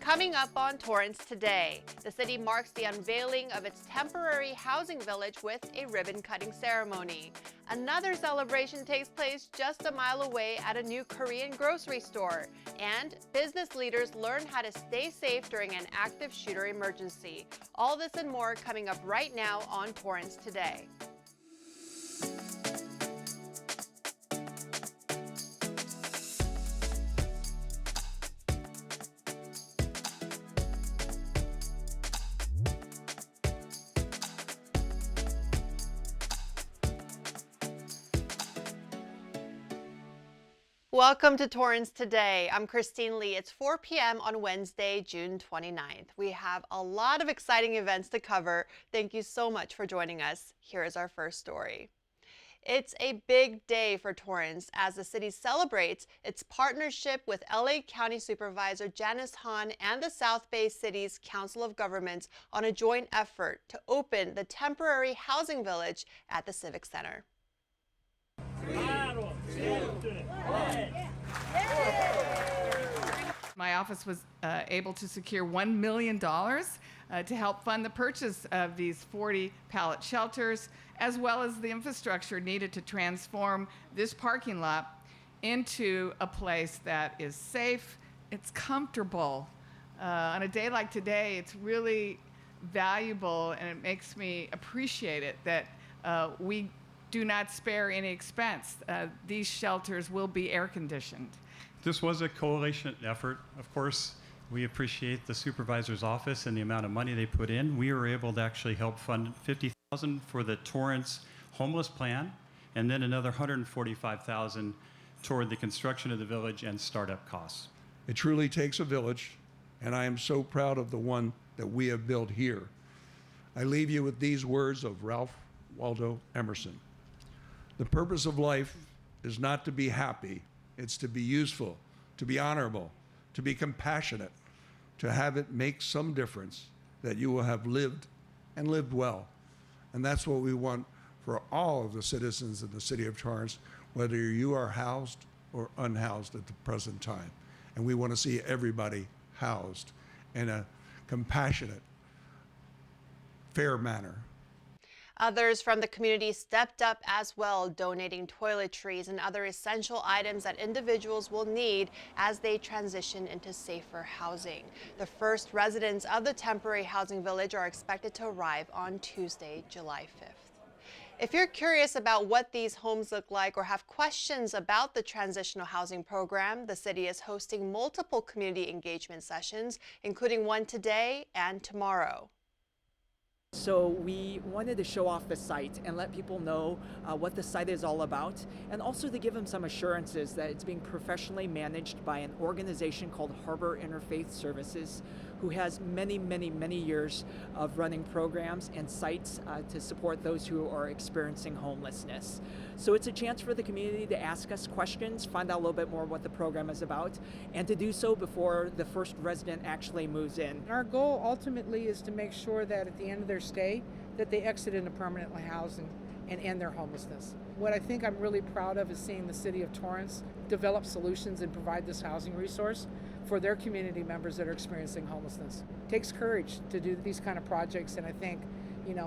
Coming up on Torrance Today, the city marks the unveiling of its temporary housing village with a ribbon-cutting ceremony. Another celebration takes place just a mile away at a new Korean grocery store. And business leaders learn how to stay safe during an active shooter emergency. All this and more coming up right now on Torrance Today. Welcome to Torrance Today. I'm Christine Lee. It's 4 p.m. on Wednesday, June 29th. We have a lot of exciting events to cover. Thank you so much for joining us. Here is our first story. It's a big day for Torrance as the city celebrates its partnership with LA County Supervisor Janice Hahn and the South Bay City's Council of Governments on a joint effort to open the temporary housing village at the Civic Center. My office was able to secure $1 million to help fund the purchase of these 40 pallet shelters, as well as the infrastructure needed to transform this parking lot into a place that is safe, it's comfortable. On a day like today, it's really valuable, and it makes me appreciate it that we do not spare any expense. These shelters will be air conditioned. This was a coalition effort. Of course, we appreciate the supervisor's office and the amount of money they put in. We were able to actually help fund $50,000 for the Torrance homeless plan, and then another $145,000 toward the construction of the village and startup costs. It truly takes a village, and I am so proud of the one that we have built here. I leave you with these words of Ralph Waldo Emerson. The purpose of life is not to be happy, it's to be useful, to be honorable, to be compassionate, to have it make some difference, that you will have lived and lived well. And that's what we want for all of the citizens of the City of Torrance, whether you are housed or unhoused at the present time. And we want to see everybody housed in a compassionate, fair manner. Others from the community stepped up as well, donating toiletries and other essential items that individuals will need as they transition into safer housing. The first residents of the temporary housing village are expected to arrive on Tuesday, July 5th. If you're curious about what these homes look like or have questions about the transitional housing program, the city is hosting multiple community engagement sessions, including one today and tomorrow. So we wanted to show off the site and let people know what the site is all about, and also to give them some assurances that it's being professionally managed by an organization called Harbor Interfaith Services, who has many, many, many years of running programs and sites to support those who are experiencing homelessness. So it's a chance for the community to ask us questions, find out a little bit more what the program is about, and to do so before the first resident actually moves in. Our goal ultimately is to make sure that at the end of their stay, that they exit into permanent housing and end their homelessness. What I think I'm really proud of is seeing the City of Torrance develop solutions and provide this housing resource for their community members that are experiencing homelessness. It takes courage to do these kind of projects, and I think,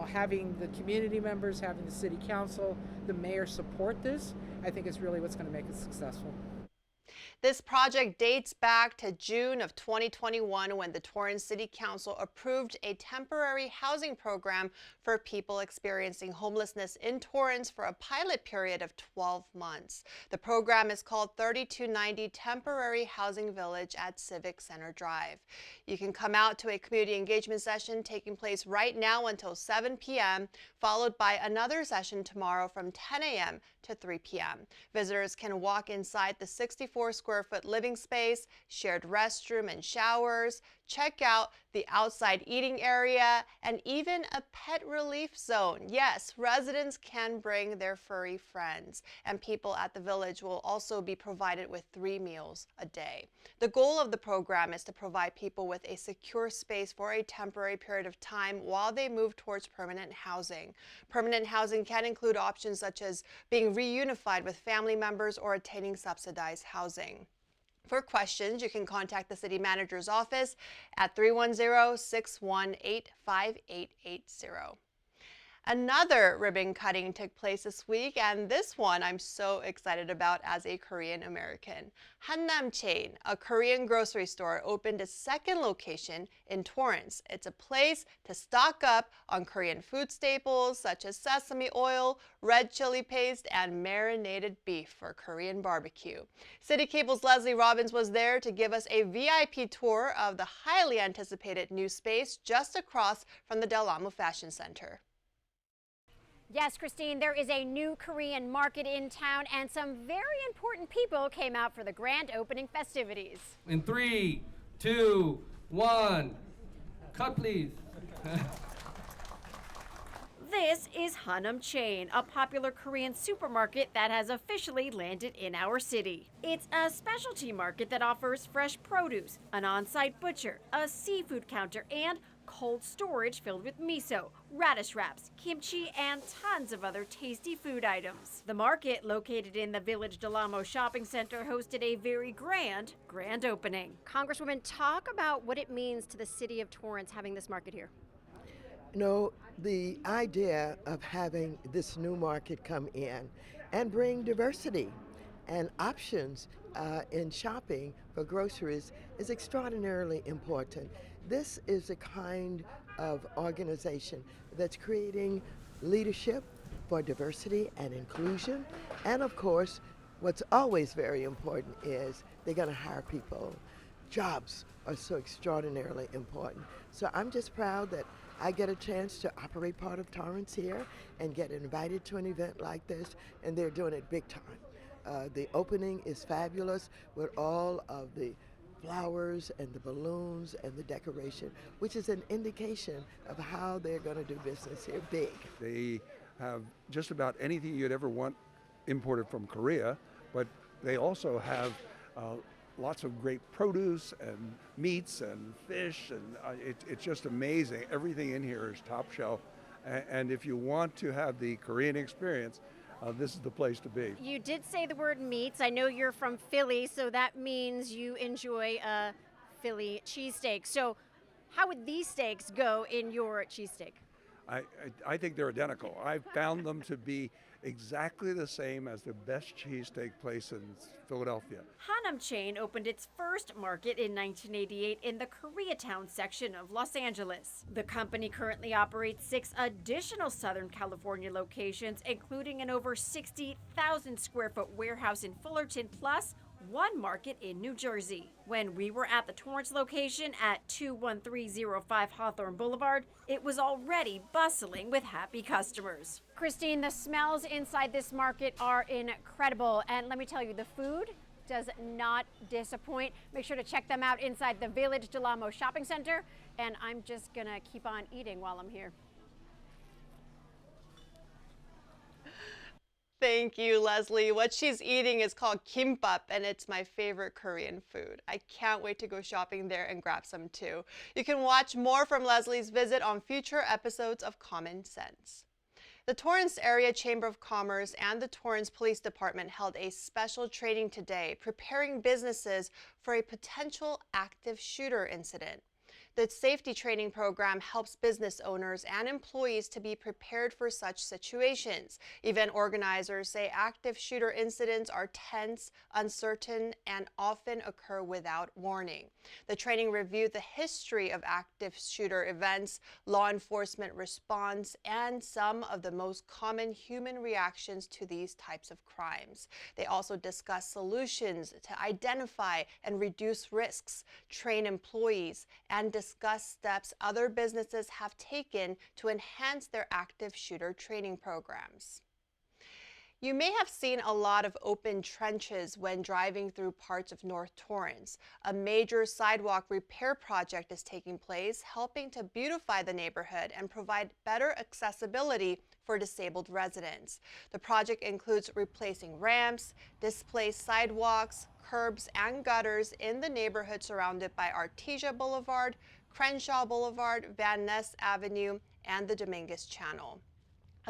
having the community members, having the city council, the mayor support this, I think is really what's going to make it successful. This project dates back to June of 2021 when the Torrance City Council approved a temporary housing program for people experiencing homelessness in Torrance for a pilot period of 12 months. The program is called 3290 Temporary Housing Village at Civic Center Drive. You can come out to a community engagement session taking place right now until 7 p.m., followed by another session tomorrow from 10 a.m. to 3 p.m. Visitors can walk inside the 64-square-foot living space, shared restroom and showers, check out the outside eating area, and even a pet relief zone. Yes, residents can bring their furry friends, and people at the village will also be provided with 3 meals a day. The goal of the program is to provide people with a secure space for a temporary period of time while they move towards permanent housing. Permanent housing can include options such as being reunified with family members or attaining subsidized housing. For questions, you can contact the city manager's office at 310-618-5880. Another ribbon cutting took place this week, and this one I'm so excited about as a Korean American. Hannam Chain, a Korean grocery store, opened a second location in Torrance. It's a place to stock up on Korean food staples such as sesame oil, red chili paste, and marinated beef for Korean barbecue. City Cable's Leslie Robbins was there to give us a VIP tour of the highly anticipated new space just across from the Del Amo Fashion Center. Yes, Christine, there is a new Korean market in town, and some very important people came out for the grand opening festivities. In 3, 2, 1, cut please. This is Hannam Chain, a popular Korean supermarket that has officially landed in our city. It's a specialty market that offers fresh produce, an on-site butcher, a seafood counter, and cold storage filled with miso, radish wraps, kimchi, and tons of other tasty food items. The market, located in the Village Del Amo Shopping Center, hosted a very grand opening. Congresswoman, talk about what it means to the city of Torrance having this market here. No, the idea of having this new market come in and bring diversity and options in shopping for groceries is extraordinarily important. This is the kind of organization that's creating leadership for diversity and inclusion. And of course, what's always very important is they're going to hire people. Jobs are so extraordinarily important. So I'm just proud that I get a chance to operate part of Torrance here and get invited to an event like this, and they're doing it big time. The opening is fabulous with all of the flowers and the balloons and the decoration, which is an indication of how they're going to do business here big. They have just about anything you'd ever want imported from Korea, but they also have lots of great produce and meats and fish, and it's just amazing. Everything in here is top shelf, and if you want to have the Korean experience, this is the place to be. You did say the word meats. I know you're from Philly, so that means you enjoy a Philly cheesesteak. So how would these steaks go in your cheesesteak? I think they're identical. I found them to be exactly the same as the best cheesesteak place in Philadelphia. Hannam Chain opened its first market in 1988 in the Koreatown section of Los Angeles. The company currently operates 6 additional Southern California locations, including an over 60,000 square foot warehouse in Fullerton, plus 1 market in New Jersey. When we were at the Torrance location at 21305 Hawthorne Boulevard, it was already bustling with happy customers. Christine, the smells inside this market are incredible, and let me tell you, the food does not disappoint. Make sure to check them out inside the Village Del Amo Shopping Center, and I'm just gonna keep on eating while I'm here. Thank you, Leslie. What she's eating is called kimbap, and it's my favorite Korean food. I can't wait to go shopping there and grab some too. You can watch more from Leslie's visit on future episodes of Common Sense. The Torrance Area Chamber of Commerce and the Torrance Police Department held a special training today, preparing businesses for a potential active shooter incident. The safety training program helps business owners and employees to be prepared for such situations. Event organizers say active shooter incidents are tense, uncertain, and often occur without warning. The training reviewed the history of active shooter events, law enforcement response, and some of the most common human reactions to these types of crimes. They also discussed solutions to identify and reduce risks, train employees, and discuss steps other businesses have taken to enhance their active shooter training programs. You may have seen a lot of open trenches when driving through parts of North Torrance. A major sidewalk repair project is taking place, helping to beautify the neighborhood and provide better accessibility for disabled residents. The project includes replacing ramps, displaced sidewalks, curbs, and gutters in the neighborhood surrounded by Artesia Boulevard, Crenshaw Boulevard, Van Ness Avenue, and the Dominguez Channel.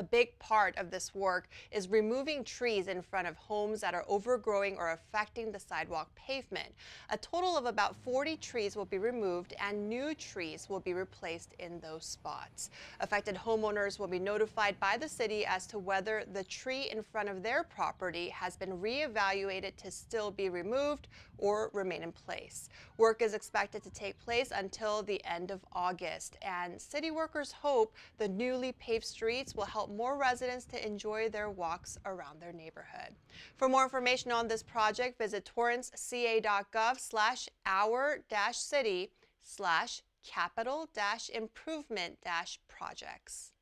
A big part of this work is removing trees in front of homes that are overgrowing or affecting the sidewalk pavement. A total of about 40 trees will be removed and new trees will be replaced in those spots. Affected homeowners will be notified by the city as to whether the tree in front of their property has been reevaluated to still be removed or remain in place. Work is expected to take place until the end of August, and city workers hope the newly paved streets will help more residents to enjoy their walks around their neighborhood. For more information on this project, visit torranceca.gov/our-city/capital-improvement-projects.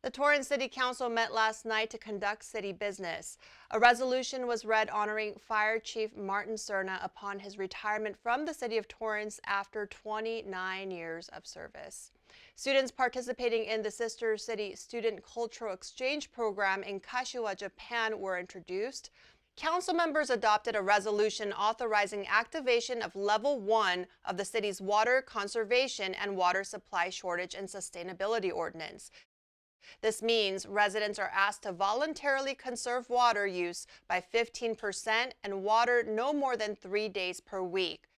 The Torrance City Council met last night to conduct city business. A resolution was read honoring Fire Chief Martin Cerna upon his retirement from the City of Torrance after 29 years of service. Students participating in the Sister City Student Cultural Exchange Program in Kashiwa, Japan were introduced. Council members adopted a resolution authorizing activation of Level 1 of the city's Water Conservation and Water Supply Shortage and Sustainability Ordinance. This means residents are asked to voluntarily conserve water use by 15% and water no more than 3 days per week.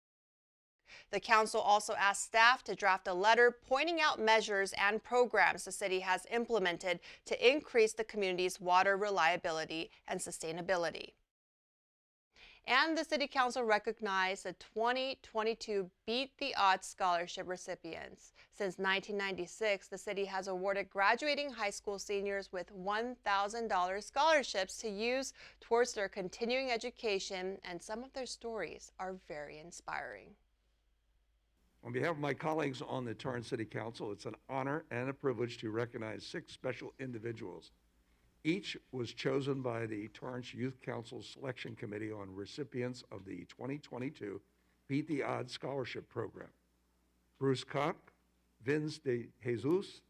The council also asked staff to draft a letter pointing out measures and programs the city has implemented to increase the community's water reliability and sustainability. And the City Council recognized the 2022 Beat the Odds Scholarship recipients. Since 1996, the city has awarded graduating high school seniors with $1,000 scholarships to use towards their continuing education, and some of their stories are very inspiring. On behalf of my colleagues on the Torrance City Council, it's an honor and a privilege to recognize 6 special individuals. Each was chosen by the Torrance Youth Council Selection Committee on recipients of the 2022 Beat the Odds Scholarship Program. Bruce Koch, Vince de Jesus,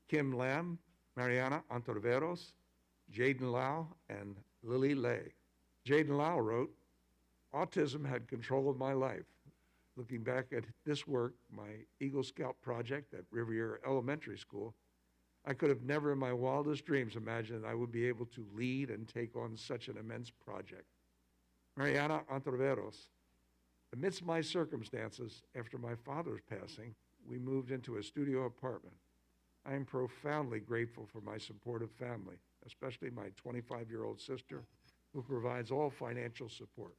Kim Lam, Mariana Ontiveros, Jaden Lau, and Lily Lay. Jaden Lau wrote, "Autism had control of my life. Looking back at this work, my Eagle Scout project at Riviera Elementary School, I could have never in my wildest dreams imagined that I would be able to lead and take on such an immense project." Mariana Ontiveros, amidst my circumstances, after my father's passing, we moved into a studio apartment. I am profoundly grateful for my supportive family, especially my 25-year-old sister, who provides all financial support.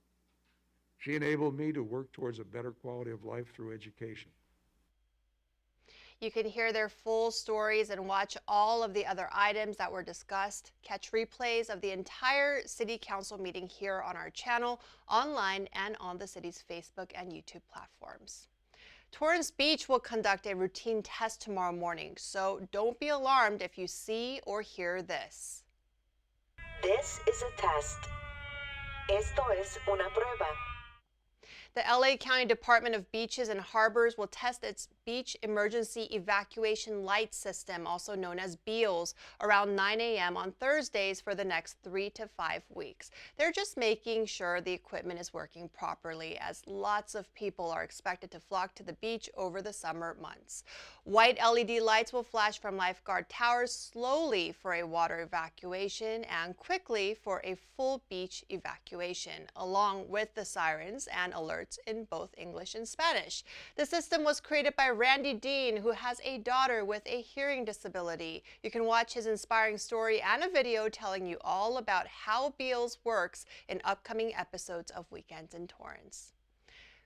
She enabled me to work towards a better quality of life through education. You can hear their full stories and watch all of the other items that were discussed. Catch replays of the entire City Council meeting here on our channel, online, and on the city's Facebook and YouTube platforms. Torrance Beach will conduct a routine test tomorrow morning, so don't be alarmed if you see or hear this. This is a test. Esto es una prueba. The LA County Department of Beaches and Harbors will test its Beach Emergency Evacuation Light System, also known as Beels, around 9 a.m. on Thursdays for the next 3 to 5 weeks. They're just making sure the equipment is working properly, as lots of people are expected to flock to the beach over the summer months. White LED lights will flash from lifeguard towers slowly for a water evacuation and quickly for a full beach evacuation, along with the sirens and alerts in both English and Spanish. The system was created by Randy Dean, who has a daughter with a hearing disability. You can watch his inspiring story and a video telling you all about how Beels works in upcoming episodes of Weekends in Torrance.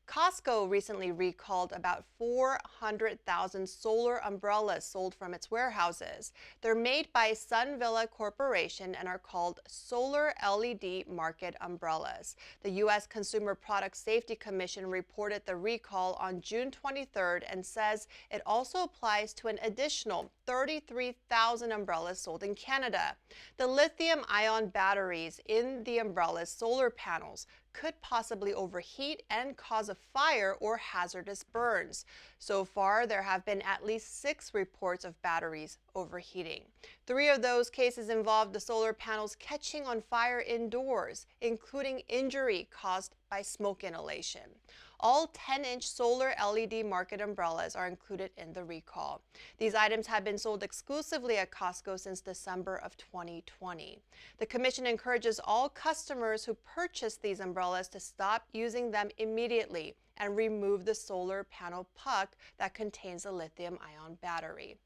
Costco recently recalled about 400,000 solar umbrellas sold from its warehouses. They're made by Sun Villa Corporation and are called solar LED market umbrellas. The U.S. Consumer Product Safety Commission reported the recall on June 23rd and says it also applies to an additional 33,000 umbrellas sold in Canada. The lithium-ion batteries in the umbrella's solar panels could possibly overheat and cause a fire or hazardous burns. So far, there have been at least 6 reports of batteries overheating. 3 of those cases involved the solar panels catching on fire indoors, including injury caused by smoke inhalation. All 10-inch solar LED market umbrellas are included in the recall. These items have been sold exclusively at Costco since December of 2020. The Commission encourages all customers who purchase these umbrellas to stop using them immediately and remove the solar panel puck that contains a lithium-ion battery.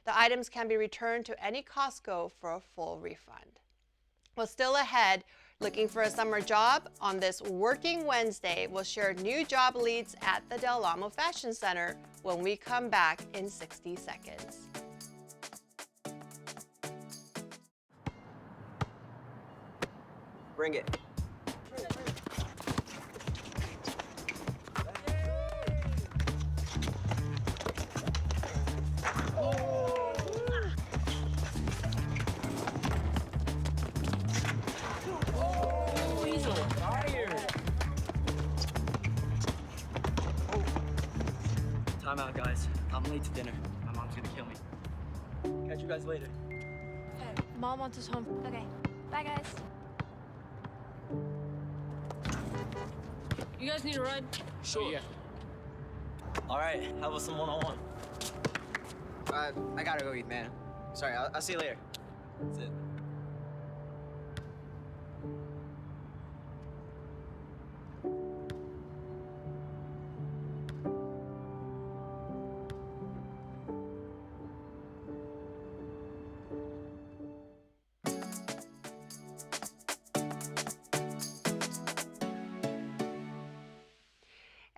The items can be returned to any Costco for a full refund. Well, still ahead, looking for a summer job? On this Working Wednesday, we'll share new job leads at the Del Amo Fashion Center when we come back in 60 seconds. Bring it. Time out, guys. I'm late to dinner. My mom's gonna kill me. Catch you guys later. Okay, Mom wants us home. Okay, bye guys. You guys need a ride? Sure. Yeah. All right, how about some one-on-one? I gotta go eat, man. Sorry, I'll see you later. That's it.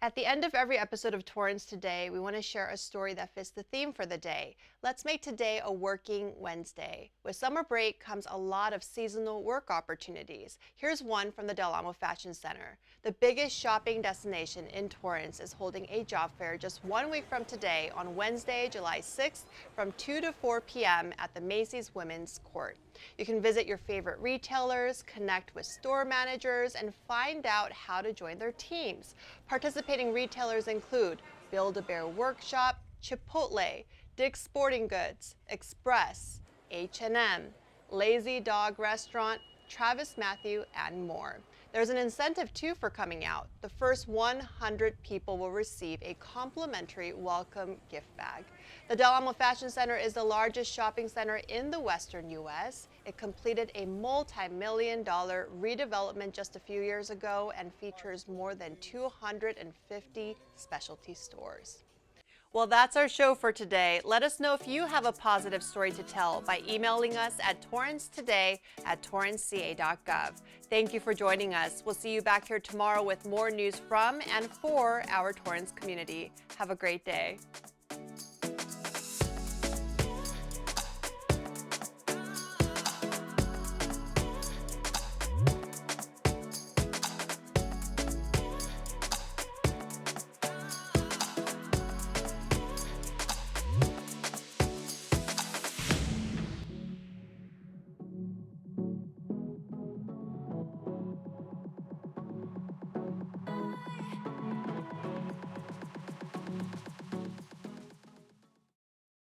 At the end of every episode of Torrance Today, we want to share a story that fits the theme for the day. Let's make today a Working Wednesday. With summer break comes a lot of seasonal work opportunities. Here's one from the Del Amo Fashion Center. The biggest shopping destination in Torrance is holding a job fair just 1 week from today on Wednesday, July 6th from 2 to 4 p.m. at the Macy's Women's Court. You can visit your favorite retailers, connect with store managers, and find out how to join their teams. Participating retailers include Build-A-Bear Workshop, Chipotle, Dick's Sporting Goods, Express, H&M, Lazy Dog Restaurant, Travis Matthew, and more. There's an incentive too for coming out. The first 100 people will receive a complimentary welcome gift bag. The Del Amo Fashion Center is the largest shopping center in the Western U.S. It completed a multi-million-dollar redevelopment just a few years ago and features more than 250 specialty stores. Well, that's our show for today. Let us know if you have a positive story to tell by emailing us at torrancetoday@torranceca.gov. Thank you for joining us. We'll see you back here tomorrow with more news from and for our Torrance community. Have a great day.